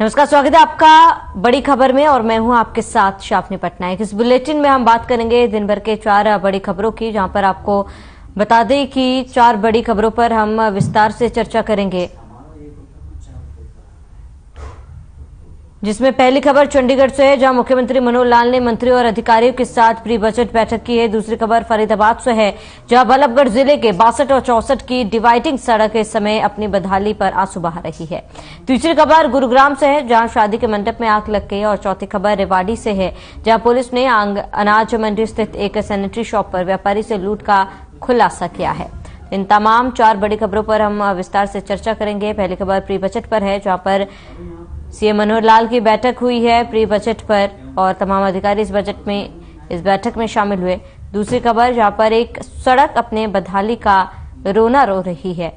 नमस्कार, स्वागत है आपका बड़ी खबर में और मैं हूं आपके साथ शाफनी पटनायक। इस बुलेटिन में हम बात करेंगे दिन भर के 4 बड़ी खबरों की, जहां पर आपको बता दें कि 4 बड़ी खबरों पर हम विस्तार से चर्चा करेंगे। जिसमें पहली खबर चंडीगढ़ से है, जहां मुख्यमंत्री मनोहर लाल ने मंत्रियों और अधिकारियों के साथ प्री बजट बैठक की है। दूसरी खबर फरीदाबाद से है, जहां बल्लभगढ़ जिले के 62 और 64 की डिवाइडिंग सड़क इस समय अपनी बदहाली पर आंसू बहा रही है। तीसरी खबर गुरुग्राम से है, जहां शादी के मंडप में आग लग गई। और चौथी खबर रेवाड़ी से है, जहां पुलिस ने अनाज मंडी स्थित एक सैनिटरी शॉप पर व्यापारी से लूट का खुलासा किया है। इन तमाम 4 बड़ी खबरों पर हम विस्तार से चर्चा करेंगे। पहली खबर प्री बजट पर है, जहां पर सीएम मनोहर लाल की बैठक हुई है प्री बजट पर और तमाम अधिकारी इस बैठक में शामिल हुए। दूसरी खबर, जहां पर एक सड़क अपने बदहाली का रोना रो रही है,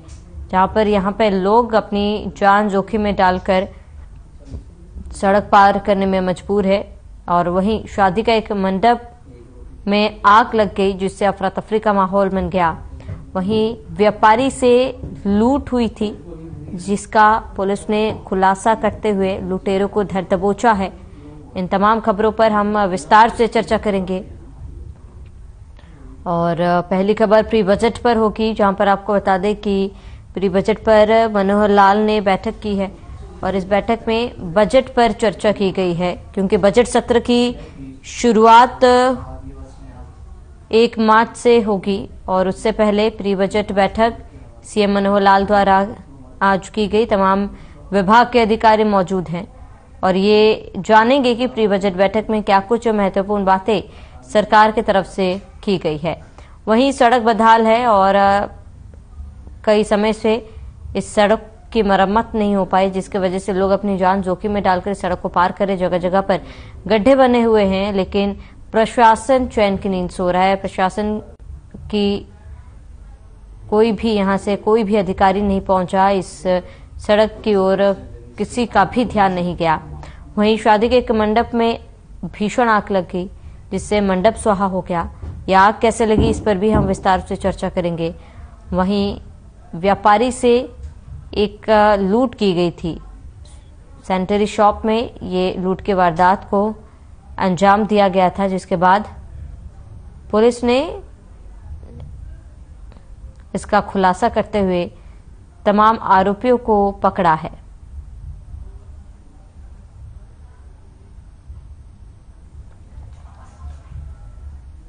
जहां पर यहां पर लोग अपनी जान जोखिम में डालकर सड़क पार करने में मजबूर है। और वहीं शादी का एक मंडप में आग लग गई, जिससे अफरा तफरी का माहौल बन गया। वहीं व्यापारी से लूट हुई थी, जिसका पुलिस ने खुलासा करते हुए लुटेरों को धर दबोचा है। इन तमाम खबरों पर हम विस्तार से चर्चा करेंगे। और पहली खबर प्री बजट पर होगी, जहां पर आपको बता दें कि प्री बजट पर मनोहर लाल ने बैठक की है और इस बैठक में बजट पर चर्चा की गई है, क्योंकि बजट सत्र की शुरुआत 1 मार्च से होगी और उससे पहले प्री बजट बैठक सीएम मनोहर लाल द्वारा आज की गई। तमाम विभाग के अधिकारी मौजूद हैं और ये जानेंगे कि प्री बजट बैठक में क्या कुछ महत्वपूर्ण बातें सरकार की तरफ से की गई है। वहीं सड़क बदहाल है और कई समय से इस सड़क की मरम्मत नहीं हो पाई, जिसकी वजह से लोग अपनी जान जोखिम में डालकर सड़क को पार करें। जगह जगह पर गड्ढे बने हुए हैं, लेकिन प्रशासन चैन की नींद सो रहा है। प्रशासन की कोई भी यहां से कोई भी अधिकारी नहीं पहुंचा, इस सड़क की ओर किसी का भी ध्यान नहीं गया। वहीं शादी के एक मंडप में भीषण आग लग गई, जिससे मंडप स्वाहा हो गया। यह आग कैसे लगी, इस पर भी हम विस्तार से चर्चा करेंगे। वहीं व्यापारी से एक लूट की गई थी सैनिटरी शॉप में, ये लूट की वारदात को अंजाम दिया गया था, जिसके बाद पुलिस ने इसका खुलासा करते हुए तमाम आरोपियों को पकड़ा है।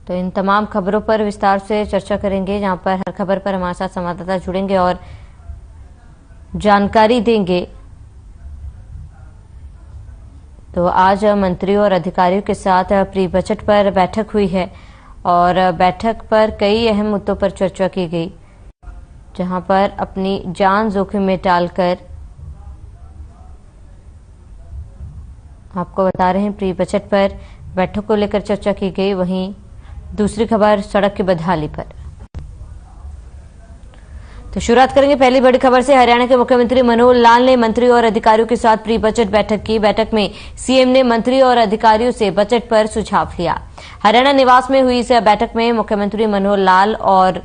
तो इन तमाम खबरों पर विस्तार से चर्चा करेंगे, जहां पर हर खबर पर हमारे साथ संवाददाता जुड़ेंगे और जानकारी देंगे। तो आज मंत्रियों और अधिकारियों के साथ प्री बजट पर बैठक हुई है और बैठक पर कई अहम मुद्दों पर चर्चा की गई, जहां पर अपनी जान जोखिम में डालकर आपको बता रहे हैं प्री बजट पर बैठक को लेकर चर्चा की गई। वहीं दूसरी खबर सड़क की बदहाली पर। तो शुरुआत करेंगे पहली बड़ी खबर से। हरियाणा के मुख्यमंत्री मनोहर लाल ने मंत्रियों और अधिकारियों के साथ प्री बजट बैठक की। बैठक में सीएम ने मंत्रियों और अधिकारियों से बजट पर सुझाव लिया। हरियाणा निवास में हुई इस बैठक में मुख्यमंत्री मनोहर लाल और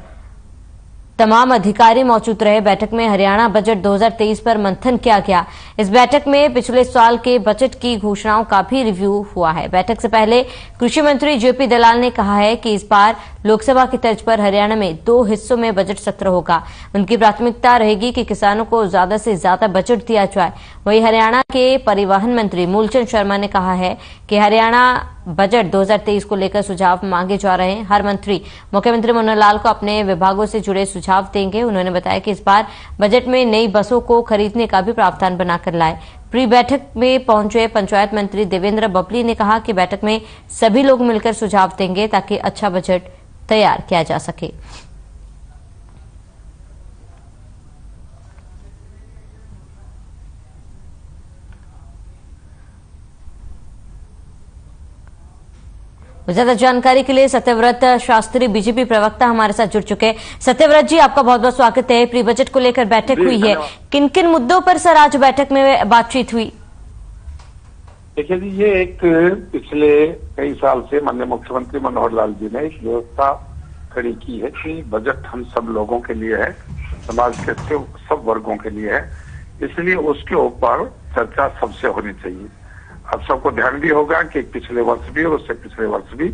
तमाम अधिकारी मौजूद रहे। बैठक में हरियाणा बजट 2023 पर मंथन किया गया। इस बैठक में पिछले साल के बजट की घोषणाओं का भी रिव्यू हुआ है। बैठक से पहले कृषि मंत्री जेपी दलाल ने कहा है कि इस बार लोकसभा की तर्ज पर हरियाणा में 2 हिस्सों में बजट सत्र होगा। उनकी प्राथमिकता रहेगी कि किसानों को ज्यादा से ज्यादा बजट दिया जाए। वहीं हरियाणा के परिवहन मंत्री मूलचंद शर्मा ने कहा है कि हरियाणा बजट 2023 को लेकर सुझाव मांगे जा रहे हैं। हर मंत्री मुख्यमंत्री मनोहर लाल को अपने विभागों से जुड़े सुझाव देंगे। उन्होंने बताया कि इस बार बजट में नई बसों को खरीदने का भी प्रावधान बनाकर लाए। प्री बैठक में पहुंचे पंचायत मंत्री देवेंद्र बबली ने कहा कि बैठक में सभी लोग मिलकर सुझाव देंगे ताकि अच्छा बजट तैयार किया जा सके। ज्यादा जानकारी के लिए सत्यव्रत शास्त्री बीजेपी प्रवक्ता हमारे साथ जुड़ चुके हैं। सत्यव्रत जी, आपका बहुत बहुत स्वागत है। प्री बजट को लेकर बैठक हुई है, किन किन मुद्दों पर सर आज बैठक में बातचीत हुई? देखिए जी, ये एक पिछले कई साल से माननीय मुख्यमंत्री मनोहर लाल जी ने एक व्यवस्था खड़ी की है कि बजट हम सब लोगों के लिए है, समाज के सब वर्गों के लिए है। इसलिए उसके ऊपर चर्चा सबसे होनी चाहिए। अब सबको ध्यान भी होगा कि पिछले वर्ष भी और उससे पिछले वर्ष भी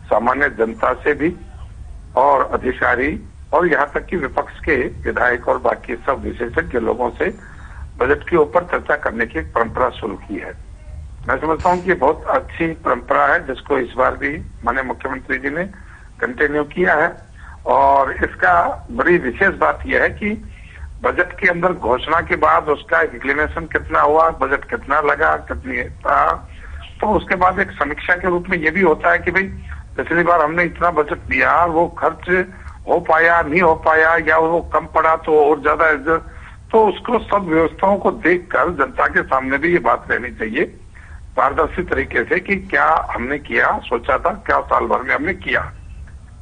सामान्य जनता से भी और अधिकारी और यहाँ तक कि विपक्ष के विधायक और बाकी सब विशेषज्ञ लोगों से बजट के ऊपर चर्चा करने की एक परंपरा शुरू की है। मैं समझता हूँ कि बहुत अच्छी परंपरा है, जिसको इस बार भी माननीय मुख्यमंत्री जी ने कंटिन्यू किया है। और इसका बड़ी विशेष बात यह है कि बजट के अंदर घोषणा के बाद उसका इंक्लिनेशन कितना हुआ, बजट कितना लगा, कितनी था, तो उसके बाद एक समीक्षा के रूप में ये भी होता है कि भाई पिछली बार हमने इतना बजट दिया, वो खर्च हो पाया, नहीं हो पाया, या वो कम पड़ा तो और ज्यादा, तो उसको सब व्यवस्थाओं को देखकर जनता के सामने भी ये बात रहनी चाहिए पारदर्शी तरीके से कि क्या हमने किया, सोचा था, क्या साल भर में हमने किया।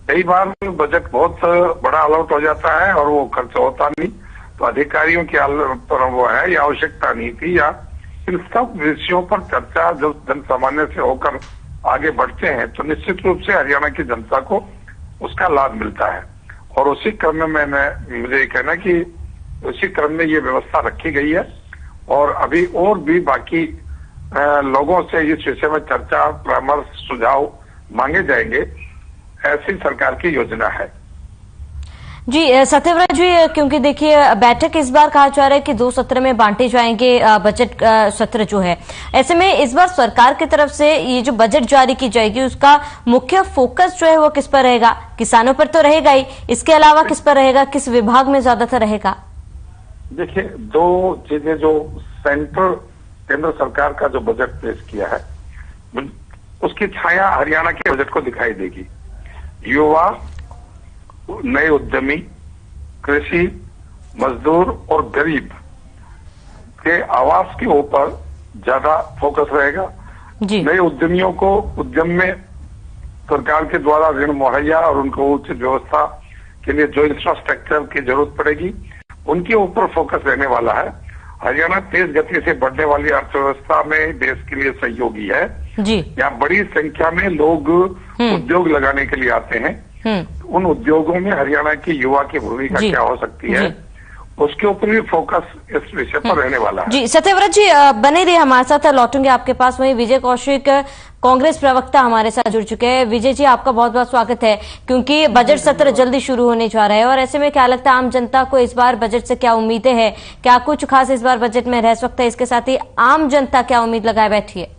कई बार बजट बहुत बड़ा अलर्ट हो जाता है और वो खर्च होता नहीं, तो अधिकारियों की वो है या आवश्यकता नहीं थी, या इन सब विषयों पर चर्चा जब जन सामान्य से होकर आगे बढ़ते हैं तो निश्चित रूप से हरियाणा की जनता को उसका लाभ मिलता है। और उसी क्रम में मुझे ये कहना कि उसी क्रम में ये व्यवस्था रखी गई है और अभी और भी बाकी लोगों से इस विषय में चर्चा, परामर्श, सुझाव मांगे जाएंगे, ऐसी सरकार की योजना है। जी सत्यव्रत जी, क्योंकि देखिए बैठक इस बार कहा जा रहा है कि 2 सत्र में बांटे जाएंगे बजट सत्र जो है, ऐसे में इस बार सरकार की तरफ से ये जो बजट जारी की जाएगी उसका मुख्य फोकस जो है वो किस पर रहेगा? किसानों पर तो रहेगा ही, इसके अलावा किस पर रहेगा, किस विभाग में ज्यादातर रहेगा? देखिए, 2 चीजें जो केंद्र सरकार का जो बजट पेश किया है उसकी छाया हरियाणा के बजट को दिखाई देगी। युवा, नए उद्यमी, कृषि, मजदूर और गरीब के आवास के ऊपर ज्यादा फोकस रहेगा। नए उद्यमियों को उद्यम में सरकार के द्वारा ऋण मुहैया और उनको उचित व्यवस्था के लिए जो इंफ्रास्ट्रक्चर की जरूरत पड़ेगी उनके ऊपर फोकस रहने वाला है। हरियाणा तेज गति से बढ़ने वाली अर्थव्यवस्था में देश के लिए सहयोगी है। यहाँ बड़ी संख्या में लोग उद्योग लगाने के लिए आते हैं। उन उद्योगों में हरियाणा की युवा की भूमिका क्या हो सकती है, उसके ऊपर भी फोकस इस विषय पर रहने वाला है। जी सत्यव्रत जी बने रहिए हमारे साथ, लौटूंगे आपके पास। वहीं विजय कौशिक कांग्रेस प्रवक्ता हमारे साथ जुड़ चुके हैं। विजय जी, आपका बहुत बहुत स्वागत है, क्योंकि बजट सत्र जल्दी शुरू होने जा रहा है और ऐसे में क्या लगता है आम जनता को इस बार बजट से क्या उम्मीदें हैं? क्या कुछ खास इस बार बजट में रह सकता है? इसके साथ ही आम जनता क्या उम्मीद लगाए बैठी है?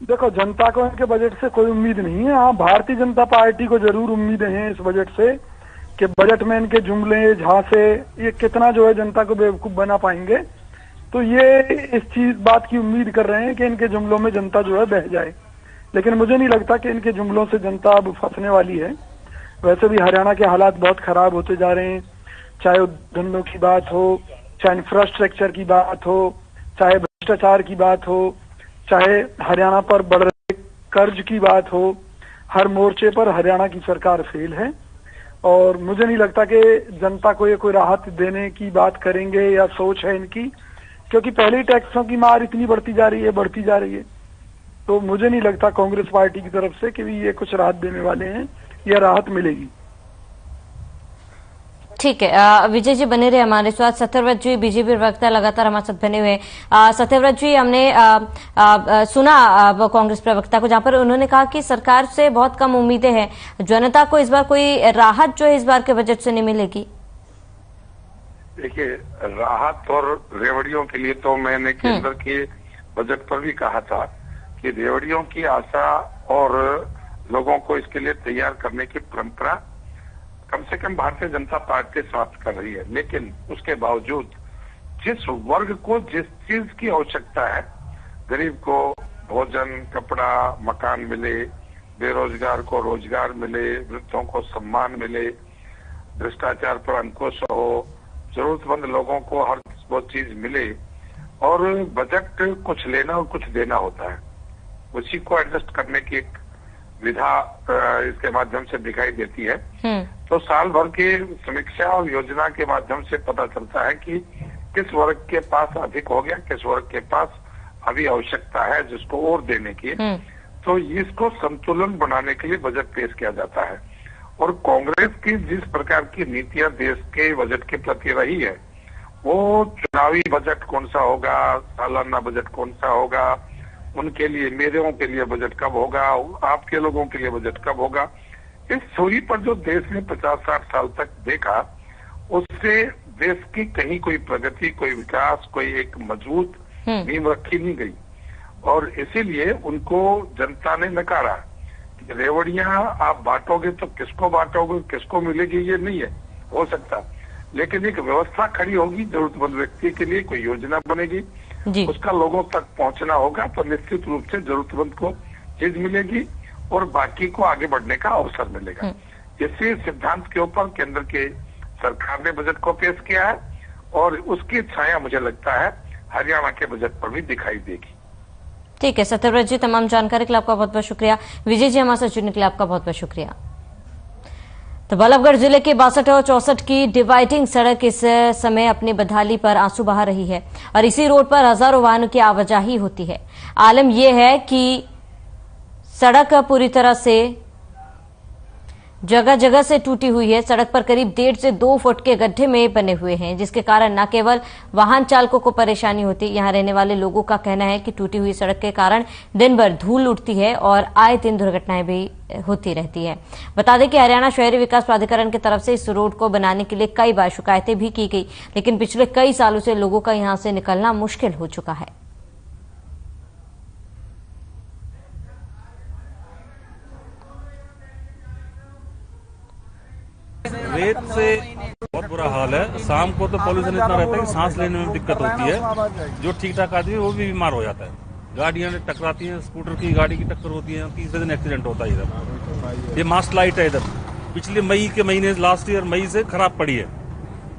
देखो, जनता को इनके बजट से कोई उम्मीद नहीं है। हाँ, भारतीय जनता पार्टी को जरूर उम्मीदें हैं इस बजट से कि बजट में इनके जुमले, झांसे, ये कितना जो है जनता को बेवकूफ बना पाएंगे। तो ये इस बात की उम्मीद कर रहे हैं कि इनके जुमलों में जनता जो है बह जाए, लेकिन मुझे नहीं लगता कि इनके जुमलों से जनता अब फंसने वाली है। वैसे भी हरियाणा के हालात बहुत खराब होते जा रहे हैं, चाहे उद्यमियों की बात हो, चाहे इंफ्रास्ट्रक्चर की बात हो, चाहे भ्रष्टाचार की बात हो, चाहे हरियाणा पर बढ़ रहे कर्ज की बात हो। हर मोर्चे पर हरियाणा की सरकार फेल है और मुझे नहीं लगता कि जनता को ये कोई राहत देने की बात करेंगे या सोच है इनकी, क्योंकि पहले ही टैक्सों की मार इतनी बढ़ती जा रही है। तो मुझे नहीं लगता कांग्रेस पार्टी की तरफ से कि ये कुछ राहत देने वाले हैं या राहत मिलेगी। ठीक है, विजय जी बने रहे हमारे साथ। सत्यव्रत जी बीजेपी प्रवक्ता लगातार हमारे साथ बने हुए। सत्यव्रत जी, हमने सुना कांग्रेस प्रवक्ता को, जहां पर उन्होंने कहा कि सरकार से बहुत कम उम्मीदें हैं, जनता को इस बार कोई राहत जो है इस बार के बजट से नहीं मिलेगी। देखिए, राहत और रेवड़ियों के लिए तो मैंने केंद्र के बजट पर भी कहा था कि रेवड़ियों की आशा और लोगों को इसके लिए तैयार करने की परंपरा कम से कम भारतीय जनता पार्टी समाप्त कर रही है। लेकिन उसके बावजूद जिस वर्ग को जिस चीज की आवश्यकता है, गरीब को भोजन, कपड़ा, मकान मिले, बेरोजगार को रोजगार मिले, वृद्धों को सम्मान मिले, भ्रष्टाचार पर अंकुश हो, जरूरतमंद लोगों को हर वो चीज मिले, और बजट कुछ लेना और कुछ देना होता है, उसी को एडजस्ट करने की एक विधा इसके माध्यम से दिखाई देती है। तो साल भर की समीक्षा और योजना के माध्यम से पता चलता है कि किस वर्ग के पास अधिक हो गया, किस वर्ग के पास अभी आवश्यकता है जिसको और देने की। तो इसको संतुलन बनाने के लिए बजट पेश किया जाता है। और कांग्रेस की जिस प्रकार की नीतियां देश के बजट के प्रति रही है, वो चुनावी बजट कौन सा होगा, सालाना बजट कौन सा होगा, उनके लिए, मेरे के लिए बजट कब होगा, आपके लोगों के लिए बजट कब होगा, इस थ्योरी पर जो देश ने 50-60 साल तक देखा, उससे देश की कहीं कोई प्रगति, कोई विकास, कोई एक मजबूत नींव रखी नहीं गई। और इसीलिए उनको जनता ने नकारा। रेवड़ियां आप बांटोगे तो किसको बांटोगे, किसको मिलेगी, ये नहीं है हो सकता, लेकिन एक व्यवस्था खड़ी होगी, जरूरतमंद व्यक्ति के लिए कोई योजना बनेगी, उसका लोगों तक पहुंचना होगा, तो निश्चित रूप से जरूरतमंद को चीज मिलेगी और बाकी को आगे बढ़ने का अवसर मिलेगा। इसी सिद्धांत के ऊपर केंद्र के सरकार ने बजट को पेश किया है और उसकी छाया मुझे लगता है हरियाणा के बजट पर भी दिखाई देगी। ठीक है सत्यव्रत जी, तमाम जानकारी के लिए आपका बहुत बहुत शुक्रिया। विजय जी हमारे साथ जुड़ने के लिए आपका बहुत बहुत शुक्रिया। तो बल्लभगढ़ जिले के 62 और 64 की डिवाइडिंग सड़क इस समय अपनी बदहाली पर आंसू बहा रही है और इसी रोड पर हजारों वाहनों की आवाजाही होती है। आलम यह है कि सड़क पूरी तरह से जगह जगह से टूटी हुई है। सड़क पर करीब 1.5 से 2 फुट के गड्ढे में बने हुए हैं, जिसके कारण न केवल वाहन चालकों को परेशानी होती, यहां रहने वाले लोगों का कहना है कि टूटी हुई सड़क के कारण दिन भर धूल उड़ती है और आए दिन दुर्घटनाएं भी होती रहती है। बता दें कि हरियाणा शहरी विकास प्राधिकरण की तरफ से इस रोड को बनाने के लिए कई बार शिकायतें भी की गई, लेकिन पिछले कई सालों से लोगों का यहां से निकलना मुश्किल हो चुका है। रेत से बहुत बुरा हाल है। शाम को तो पॉल्यूशन इतना रहता है कि सांस लेने में दिक्कत होती है। जो ठीक ठाक आदमी है वो भी बीमार हो जाता है। गाड़ियां टकराती हैं, स्कूटर की गाड़ी की टक्कर होती है, तीसरे दिन एक्सीडेंट होता है इधर। ये मास्ट लाइट है इधर, पिछले मई के महीने, लास्ट ईयर मई से खराब पड़ी है।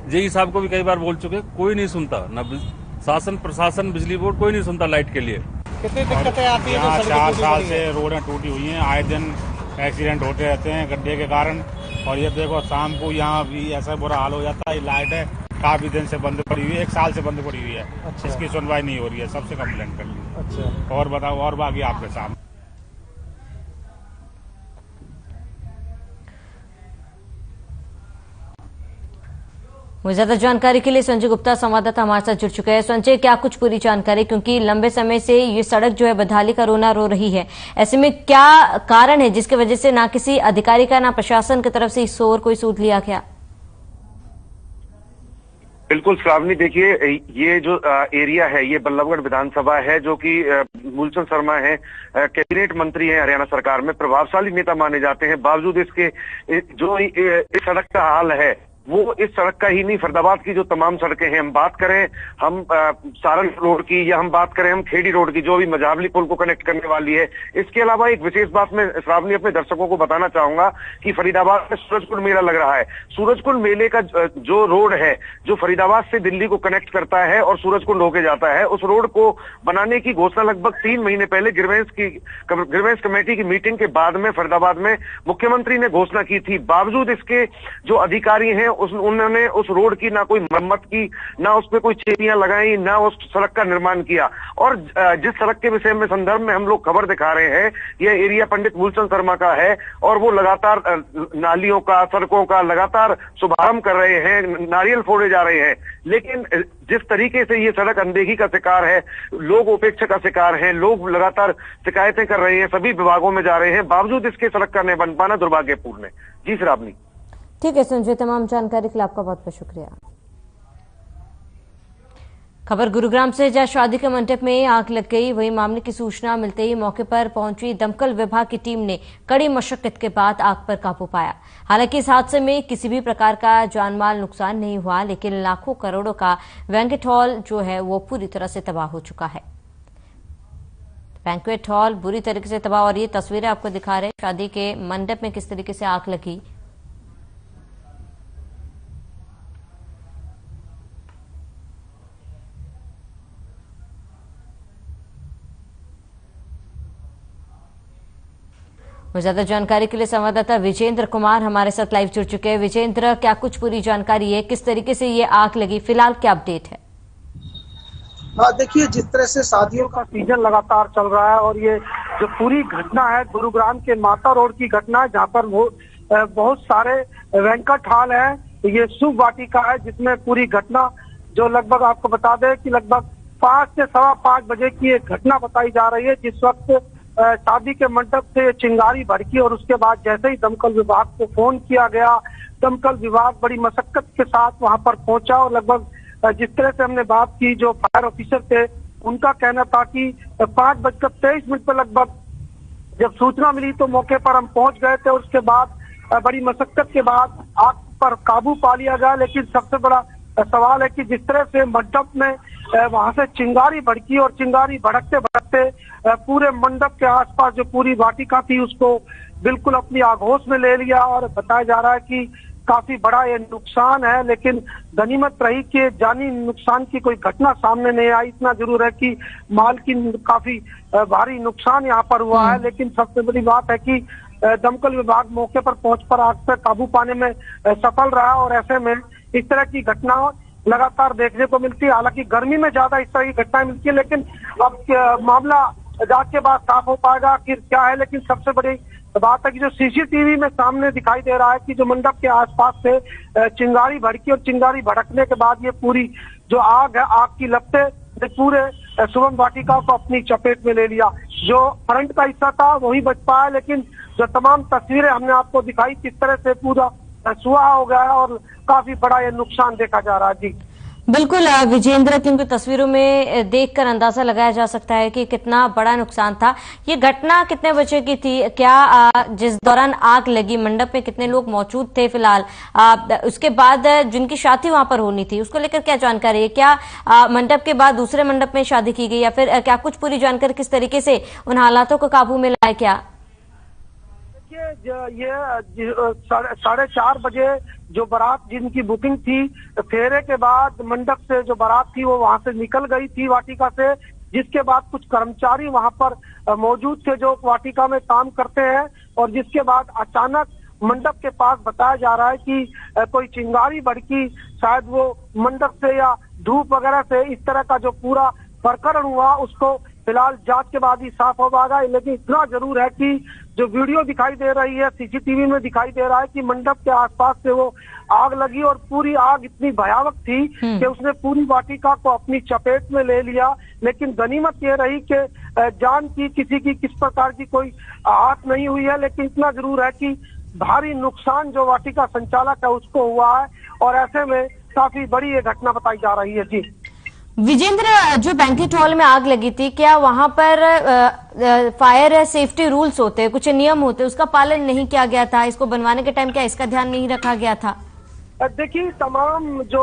जेई साहब को भी कई बार बोल चुके, कोई नहीं सुनता, न शासन प्रशासन बिजली बोर्ड कोई नहीं सुनता लाइट के लिए। कितनी दिक्कतें आती है? 4 साल से रोडें टूटी हुई हैं, आए दिन एक्सीडेंट होते रहते हैं गड्ढे के कारण। और ये देखो शाम को यहाँ भी ऐसा बुरा हाल हो जाता है। लाइट है काफी दिन से बंद पड़ी हुई है, 1 साल से बंद पड़ी हुई है। अच्छा। इसकी सुनवाई नहीं हो रही है, सबसे कंप्लेंट कर ली। अच्छा। और बताओ, और बाकी आपके सामने। मुझे ज्यादा जानकारी के लिए संजय गुप्ता संवाददाता हमारे साथ जुड़ चुके हैं। संजय, क्या कुछ पूरी जानकारी, क्योंकि लंबे समय से ये सड़क जो है बदहाली का रोना रो रही है, ऐसे में क्या कारण है जिसकी वजह से ना किसी अधिकारी का ना प्रशासन की तरफ से इस ओर कोई सूद लिया गया? बिल्कुल श्रावणी, देखिए ये जो एरिया है ये बल्लभगढ़ विधानसभा है, जो कि मूलचंद शर्मा है, कैबिनेट मंत्री हैं हरियाणा सरकार में, प्रभावशाली नेता माने जाते हैं। बावजूद इसके जो इस सड़क का हाल है वो इस सड़क का ही नहीं, फरीदाबाद की जो तमाम सड़कें हैं, हम बात करें हम सारण रोड की या हम बात करें हम खेड़ी रोड की, जो भी मझावली पुल को कनेक्ट करने वाली है। इसके अलावा एक विशेष बात मैं श्रावणी अपने दर्शकों को बताना चाहूंगा कि फरीदाबाद में सूरजकुंड मेला लग रहा है। सूरजकुंड मेले का जो रोड है, जो फरीदाबाद से दिल्ली को कनेक्ट करता है और सूरजकुंड होके जाता है, उस रोड को बनाने की घोषणा लगभग 3 महीने पहले ग्रीवेंस कमेटी की मीटिंग के बाद में फरीदाबाद में मुख्यमंत्री ने घोषणा की थी। बावजूद इसके जो अधिकारी हैं उन्होंने उस रोड की ना कोई मरम्मत की, ना उस पर कोई चेपियां लगाई, ना उस सड़क का निर्माण किया। और जिस सड़क के विषय में संदर्भ में हम लोग खबर दिखा रहे हैं, यह एरिया पंडित मूलचंद शर्मा का है और वो लगातार नालियों का, सड़कों का लगातार शुभारंभ कर रहे हैं, नारियल फोड़े जा रहे हैं। लेकिन जिस तरीके से ये सड़क अनदेखी का शिकार है, लोग उपेक्षा का शिकार हैं, लोग लगातार शिकायतें कर रहे हैं, सभी विभागों में जा रहे हैं, बावजूद इसके सड़क का नहीं बन पाना दुर्भाग्यपूर्ण है। जी श्रावणी। ठीक है संजय, तमाम जानकारी के लिए आपका बहुत बहुत शुक्रिया। खबर गुरुग्राम से, जहां शादी के मंडप में आग लग गई, वही मामले की सूचना मिलते ही मौके पर पहुंची दमकल विभाग की टीम ने कड़ी मशक्कत के बाद आग पर काबू पाया। हालांकि इस हादसे में किसी भी प्रकार का जानमाल नुकसान नहीं हुआ, लेकिन लाखों करोड़ों का बैंक्वेट हॉल जो है वो पूरी तरह से तबाह हो चुका है। बैंक्वेट हॉल बुरी तरीके से तबाह, और ये तस्वीरें आपको दिखा रहे हैं शादी के मंडप में किस तरीके से आग लगी। ज्यादा जानकारी के लिए संवाददाता विजेंद्र कुमार हमारे साथ लाइव जुड़ चुके हैं। विजेंद्र, क्या कुछ पूरी जानकारी है, किस तरीके से ये आग लगी, फिलहाल क्या अपडेट है? देखिए, जिस तरह से शादियों का सीजन लगातार चल रहा है और ये जो पूरी घटना है गुरुग्राम के माता रोड की घटना है, जहाँ पर बहुत सारे वेंकट हॉल है, ये शुभ वाटिका है जिसमें पूरी घटना जो लगभग आपको बता दें कि लगभग 5 से 5:15 बजे की एक घटना बताई जा रही है, जिस वक्त शादी के मंडप से चिंगारी भड़की और उसके बाद जैसे ही दमकल विभाग को फोन किया गया, दमकल विभाग बड़ी मशक्कत के साथ वहां पर पहुंचा और लगभग जिस तरह से हमने बात की, जो फायर ऑफिसर थे उनका कहना था कि 5:23 पर लगभग जब सूचना मिली तो मौके पर हम पहुंच गए थे और उसके बाद बड़ी मशक्कत के बाद आग पर काबू पा लिया गया। लेकिन सबसे बड़ा सवाल है कि जिस तरह से मंडप में वहां से चिंगारी भड़की और चिंगारी भड़कते भड़कते पूरे मंडप के आसपास जो पूरी वाटिका थी उसको बिल्कुल अपनी आगोश में ले लिया और बताया जा रहा है कि काफी बड़ा ये नुकसान है। लेकिन गनीमत रही कि जानी नुकसान की कोई घटना सामने नहीं आई। इतना जरूर है कि माल की काफी भारी नुकसान यहाँ पर हुआ है। लेकिन सबसे बड़ी बात है कि दमकल विभाग मौके पर पहुंच पर आग पर काबू पाने में सफल रहा और ऐसे में इस तरह की घटना लगातार देखने को मिलती है। हालांकि गर्मी में ज्यादा इस तरह की घटनाएं मिलती है, लेकिन अब मामला जांच के बाद साफ हो पाएगा कि क्या है। लेकिन सबसे बड़ी बात है कि जो सीसीटीवी में सामने दिखाई दे रहा है कि जो मंडप के आसपास से चिंगारी भड़की और चिंगारी भड़कने के बाद ये पूरी जो आग है, आग की लपटें ने पूरे शुभम वाटिका को अपनी चपेट में ले लिया। जो फ्रंट का हिस्सा था वही बच पाया, लेकिन जो तमाम तस्वीरें हमने आपको दिखाई किस तरह से पूरा सुहा हो गया है और काफी बड़ा ये नुकसान देखा जा रहा है। जी बिल्कुल विजेंद्र, क्योंकि तस्वीरों में देखकर अंदाजा लगाया जा सकता है कि कितना बड़ा नुकसान था। ये घटना कितने बजे की थी? क्या जिस दौरान आग लगी मंडप में कितने लोग मौजूद थे? फिलहाल उसके बाद जिनकी शादी वहां पर होनी थी उसको लेकर क्या जानकारी है? क्या मंडप के बाद दूसरे मंडप में शादी की गई या फिर क्या कुछ पूरी जानकारी किस तरीके से उन हालातों को काबू में लाया? क्या ये 4:30 बजे जो बारात जिनकी बुकिंग थी, फेरे के बाद मंडप से जो बारात थी वो वहां से निकल गई थी वाटिका से, जिसके बाद कुछ कर्मचारी वहां पर मौजूद थे जो वाटिका में काम करते हैं और जिसके बाद अचानक मंडप के पास बताया जा रहा है कि कोई चिंगारी भड़की, शायद वो मंडप से या धूप वगैरह से इस तरह का जो पूरा प्रकरण हुआ उसको फिलहाल जांच के बाद ही साफ हो पाएगा। लेकिन इतना जरूर है कि जो वीडियो दिखाई दे रही है, सीसीटीवी में दिखाई दे रहा है कि मंडप के आसपास से वो आग लगी और पूरी आग इतनी भयावह थी कि उसने पूरी वाटिका को अपनी चपेट में ले लिया। लेकिन गनीमत ये रही कि जान की किसी की किस प्रकार की कोई आहत नहीं हुई है। लेकिन इतना जरूर है कि भारी नुकसान जो वाटिका संचालक है उसको हुआ है और ऐसे में काफी बड़ी ये घटना बताई जा रही है। जी विजेंद्र, जो बैंक्वेट हॉल में आग लगी थी, क्या वहां पर फायर सेफ्टी रूल्स होते हैं, कुछ नियम होते हैं, उसका पालन नहीं किया गया था? इसको बनवाने के टाइम क्या इसका ध्यान नहीं रखा गया था? देखिए, तमाम जो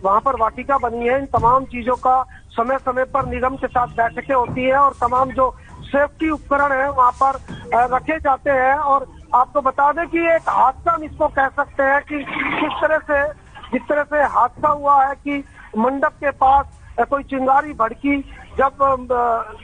वहां पर वाटिका बनी है इन तमाम चीजों का समय समय पर निगम के साथ बैठकें होती है और तमाम जो सेफ्टी उपकरण है वहां पर रखे जाते हैं। और आपको बता दें कि एक हादसा हम इसको कह सकते हैं कि जिस तरह से हादसा हुआ है कि मंडप के पास कोई चिंगारी भड़की, जब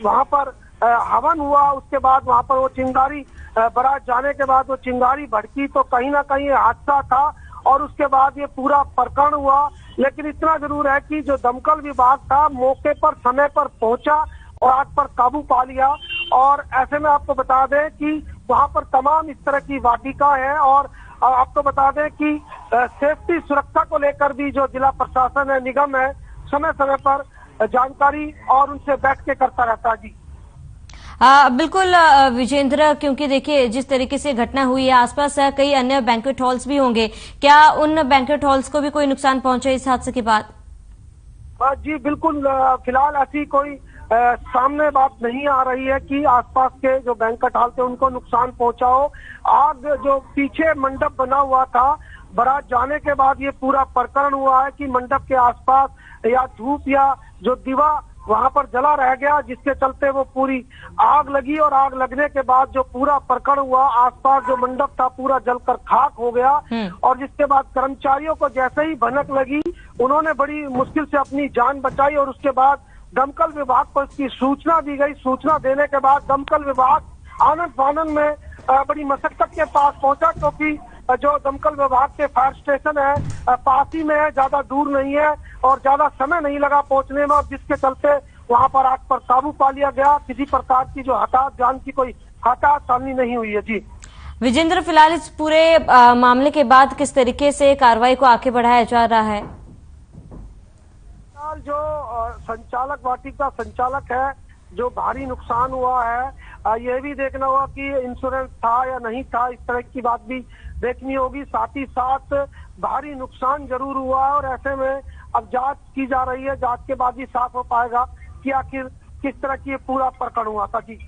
वहां पर हवन हुआ उसके बाद वहां पर वो चिंगारी बारात जाने के बाद वो चिंगारी भड़की, तो कहीं ना कहीं हादसा था और उसके बाद ये पूरा प्रकरण हुआ। लेकिन इतना जरूर है कि जो दमकल विभाग था मौके पर समय पर पहुंचा और आग पर काबू पा लिया। और ऐसे में आपको बता दें कि वहां पर तमाम इस तरह की वाटिका है और आपको बता दें कि सेफ्टी सुरक्षा को लेकर भी जो जिला प्रशासन है, निगम है, समय समय पर जानकारी और उनसे बैठ के करता रहता है। जी बिल्कुल विजेंद्र, क्योंकि देखिए जिस तरीके से घटना हुई है आसपास कई अन्य बैंक्वेट हॉल्स भी होंगे, क्या उन बैंक्वेट हॉल्स को भी कोई नुकसान पहुंचा इस हादसे के बाद? जी बिल्कुल, फिलहाल ऐसी कोई सामने बात नहीं आ रही है कि आसपास के जो बैंक्वेट हॉल थे उनको नुकसान पहुंचा हो। आग जो पीछे मंडप बना हुआ था, बारात जाने के बाद ये पूरा प्रकरण हुआ है कि मंडप के आसपास या धूप या जो दीवा वहां पर जला रह गया, जिसके चलते वो पूरी आग लगी और आग लगने के बाद जो पूरा प्रकरण हुआ, आसपास जो मंडप था पूरा जलकर खाक हो गया। और जिसके बाद कर्मचारियों को जैसे ही भनक लगी उन्होंने बड़ी मुश्किल से अपनी जान बचाई और उसके बाद दमकल विभाग को इसकी सूचना दी गई। सूचना देने के बाद दमकल विभाग आनंद फानन में बड़ी मशक्कत के पास पहुंचा, क्योंकि जो दमकल विभाग के फायर स्टेशन है पास ही में है, ज्यादा दूर नहीं है और ज्यादा समय नहीं लगा पहुंचने में, और जिसके चलते वहां पर आग पर काबू पा लिया गया। किसी प्रकार की जो जान की कोई हानि नहीं हुई है। जी विजेंद्र, फिलहाल इस पूरे मामले के बाद किस तरीके से कार्रवाई को आगे बढ़ाया जा रहा है? फिलहाल जो संचालक वाटिका संचालक है, जो भारी नुकसान हुआ है, ये भी देखना होगा कि इंश्योरेंस था या नहीं था, इस तरह की बात भी देखनी होगी। साथ ही साथ भारी नुकसान जरूर हुआ है और ऐसे में अब जांच की जा रही है। जांच के बाद ही साफ हो पाएगा कि आखिर किस तरह की ये पूरा प्रकरण हुआ था। जी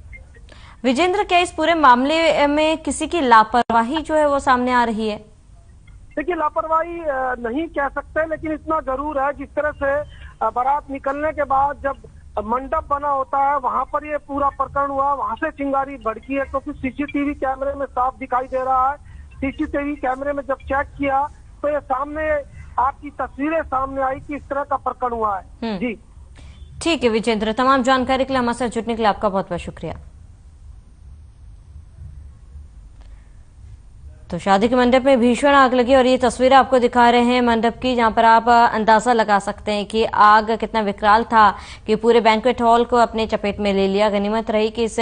विजेंद्र, क्या इस पूरे मामले में किसी की लापरवाही जो है वो सामने आ रही है? देखिए, लापरवाही नहीं कह सकते, लेकिन इतना जरूर है जिस तरह से बारात निकलने के बाद जब मंडप बना होता है वहां पर ये पूरा प्रकरण हुआ, वहां से चिंगारी भड़की है, क्योंकि सीसीटीवी कैमरे में साफ दिखाई दे रहा है। सीसीटीवी कैमरे में जब चेक किया तो ये सामने आपकी तस्वीरें सामने आई कि इस तरह का प्रकरण हुआ है। जी ठीक है विजेंद्र, तमाम जानकारी के लिए हमारे साथ जुड़ने के लिए आपका बहुत बहुत शुक्रिया। तो शादी के मंडप में भीषण आग लगी और ये तस्वीरें आपको दिखा रहे हैं मंडप की, जहां पर आप अंदाजा लगा सकते हैं कि आग कितना विकराल था कि पूरे बैंक्वेट हॉल को अपने चपेट में ले लिया। गनीमत रही कि इस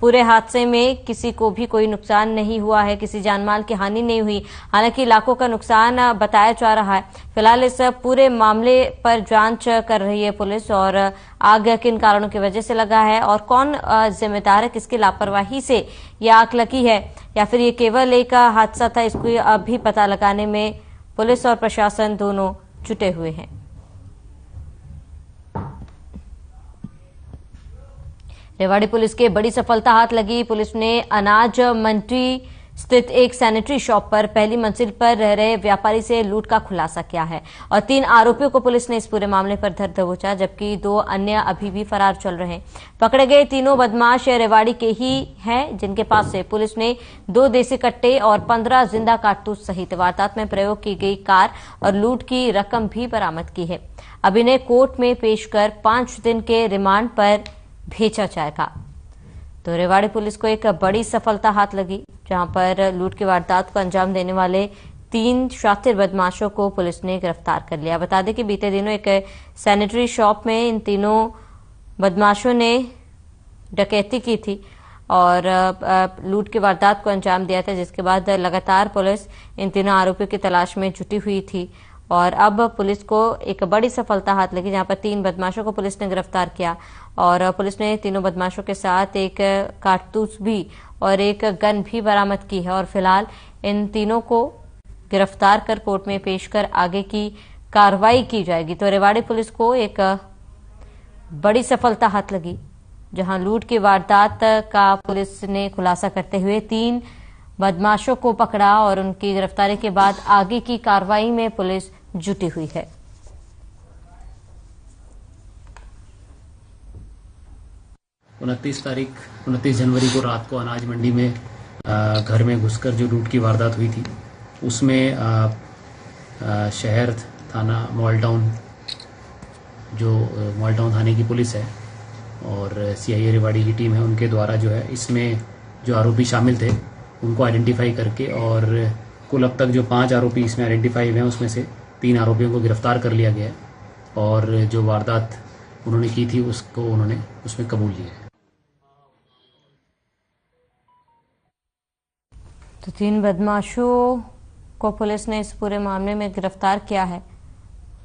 पूरे हादसे में किसी को भी कोई नुकसान नहीं हुआ है, किसी जानमाल की हानि नहीं हुई। हालांकि लाखों का नुकसान बताया जा रहा है। फिलहाल इस पूरे मामले पर जांच कर रही है पुलिस और आग किन कारणों की वजह से लगा है और कौन जिम्मेदार है, किसकी लापरवाही से ये आग लगी है या फिर ये केवल एक हादसा था, इसको अभी पता लगाने में पुलिस और प्रशासन दोनों जुटे हुए हैं। रेवाड़ी पुलिस के बड़ी सफलता हाथ लगी। पुलिस ने अनाज मंडी स्थित एक सैनिटरी शॉप पर पहली मंजिल पर रह रहे व्यापारी से लूट का खुलासा किया है और 3 आरोपियों को पुलिस ने इस पूरे मामले पर धर दबोचा, जबकि 2 अन्य अभी भी फरार चल रहे हैं। पकड़े गए तीनों बदमाश रेवाड़ी के ही हैं, जिनके पास से पुलिस ने 2 देसी कट्टे और 15 जिंदा कारतूस सहित वारदात में प्रयोग की गई कार और लूट की रकम भी बरामद की है। अब इन्हें कोर्ट में पेश कर 5 दिन के रिमांड पर भेजा जाएगा। तो रेवाड़ी पुलिस को एक बड़ी सफलता हाथ लगी, जहां पर लूट की वारदात को अंजाम देने वाले 3 शातिर बदमाशों को पुलिस ने गिरफ्तार कर लिया। बता दें कि बीते दिनों एक सैनिटरी शॉप में इन तीनों बदमाशों ने डकैती की थी और लूट की वारदात को अंजाम दिया था, जिसके बाद लगातार पुलिस इन तीनों आरोपियों की तलाश में जुटी हुई थी और अब पुलिस को एक बड़ी सफलता हाथ लगी, जहां पर 3 बदमाशों को पुलिस ने गिरफ्तार किया और पुलिस ने तीनों बदमाशों के साथ एक कारतूस भी और एक गन भी बरामद की है और फिलहाल इन तीनों को गिरफ्तार कर कोर्ट में पेश कर आगे की कार्रवाई की जाएगी। तो रेवाड़ी पुलिस को एक बड़ी सफलता हाथ लगी, जहां लूट की वारदात का पुलिस ने खुलासा करते हुए 3 बदमाशों को पकड़ा और उनकी गिरफ्तारी के बाद आगे की कार्रवाई में पुलिस जुटी हुई है। उनतीस जनवरी को रात को अनाज मंडी में घर में घुसकर जो लूट की वारदात हुई थी, उसमें शहर थाना मॉल टाउन थाने की पुलिस है और सीआईए रेवाड़ी की टीम है, उनके द्वारा जो है इसमें जो आरोपी शामिल थे उनको आइडेंटिफाई करके और कुल अब तक जो 5 आरोपी इसमें आइडेंटिफाई हुए हैं, उसमें से 3 आरोपियों को गिरफ्तार कर लिया गया है और जो वारदात उन्होंने की थी उसको उन्होंने उसमें कबूल लिया है। तो 3 बदमाशों को पुलिस ने इस पूरे मामले में गिरफ्तार किया है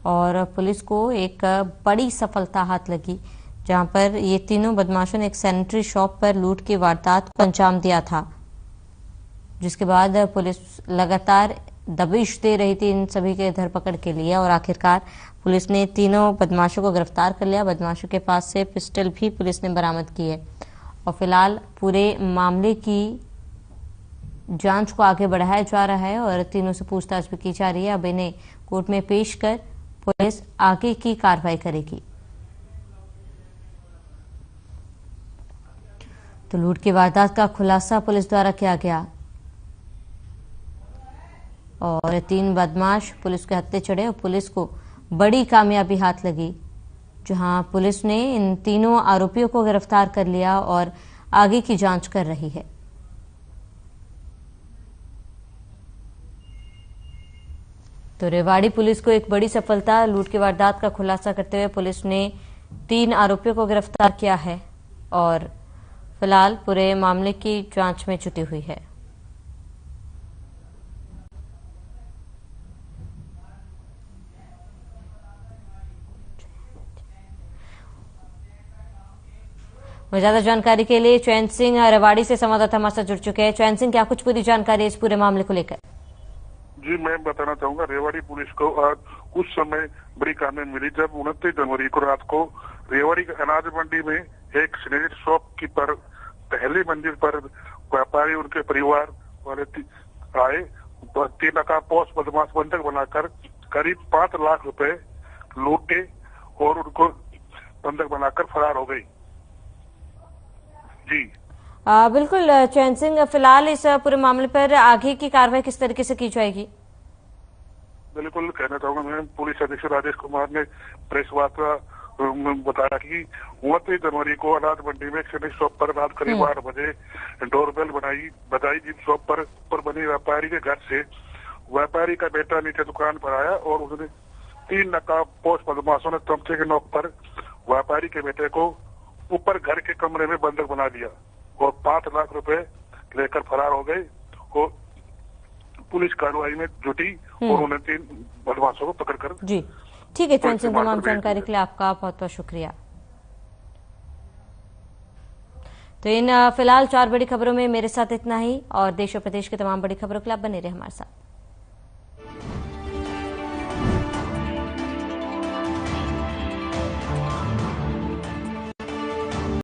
और पुलिस को एक बड़ी सफलता हाथ लगी, जहां पर ये तीनों बदमाशों ने एक सैनिटरी शॉप पर लूट की वारदात को अंजाम दिया था, जिसके बाद पुलिस लगातार दबिश दे रही थी इन सभी के धरपकड़ के लिए और आखिरकार पुलिस ने तीनों बदमाशों को गिरफ्तार कर लिया। बदमाशों के पास से पिस्टल भी पुलिस ने बरामद की है और फिलहाल पूरे मामले की जांच को आगे बढ़ाया जा रहा है और तीनों से पूछताछ भी की जा रही है। अब इन्हें कोर्ट में पेश कर पुलिस आगे की कार्रवाई करेगी। तो लूट की वारदात का खुलासा पुलिस द्वारा किया गया और 3 बदमाश पुलिस के हत्थे चढ़े और पुलिस को बड़ी कामयाबी हाथ लगी, जहां पुलिस ने इन तीनों आरोपियों को गिरफ्तार कर लिया और आगे की जांच कर रही है। तो रेवाड़ी पुलिस को एक बड़ी सफलता, लूट की वारदात का खुलासा करते हुए पुलिस ने 3 आरोपियों को गिरफ्तार किया है और फिलहाल पूरे मामले की जांच में जुटी हुई है। और ज्यादा जानकारी के लिए चैन सिंह रेवाड़ी से संवाददाता हमारे साथ जुड़ चुके हैं। चैन सिंह, क्या कुछ पूरी जानकारी है इस पूरे मामले को लेकर? जी, मैं बताना चाहूंगा, रेवाड़ी पुलिस को आज कुछ समय बड़ी खबर मिली जब 29 जनवरी को रात को रेवाड़ी के अनाज मंडी में एक स्नेक शॉप की पर पहली मंजिल पर व्यापारी उनके परिवार वाले आए, 3 नकाबपोश बदमाश बंधक बनाकर करीब 5 लाख रुपए लूटे और उनको बंधक बनाकर फरार हो गई। जी बिल्कुल चैन सिंह, फिलहाल इस पूरे मामले पर आगे की कार्रवाई किस तरीके से की जाएगी? बिल्कुल कहना चाहूंगा मैं, पुलिस अधीक्षक राजेश कुमार ने प्रेस वार्ता बताया कि 29 जनवरी को अनाज मंडी में स्नेक शॉप पर रात करीब 8 बजे डोरबेल बजाई जिस शॉप पर बनी व्यापारी के घर से व्यापारी का बेटा नीचे दुकान पर आया और उसने 3 नकाबपोश बदमाशों ने तमचे के नोक पर व्यापारी के बेटे को ऊपर घर के कमरे में बंधक बना लिया और 5 लाख रुपए लेकर फरार हो गए और पुलिस कार्रवाई में जुटी और उन्हें 3 बदमाशों को पकड़कर। जी ठीक है चैन सिंह, तमाम जानकारी के लिए आपका बहुत बहुत शुक्रिया। तो इन फिलहाल 4 बड़ी खबरों में मेरे साथ इतना ही और देश और प्रदेश की तमाम बड़ी खबरों के लिए आप बने रहे हमारे साथ।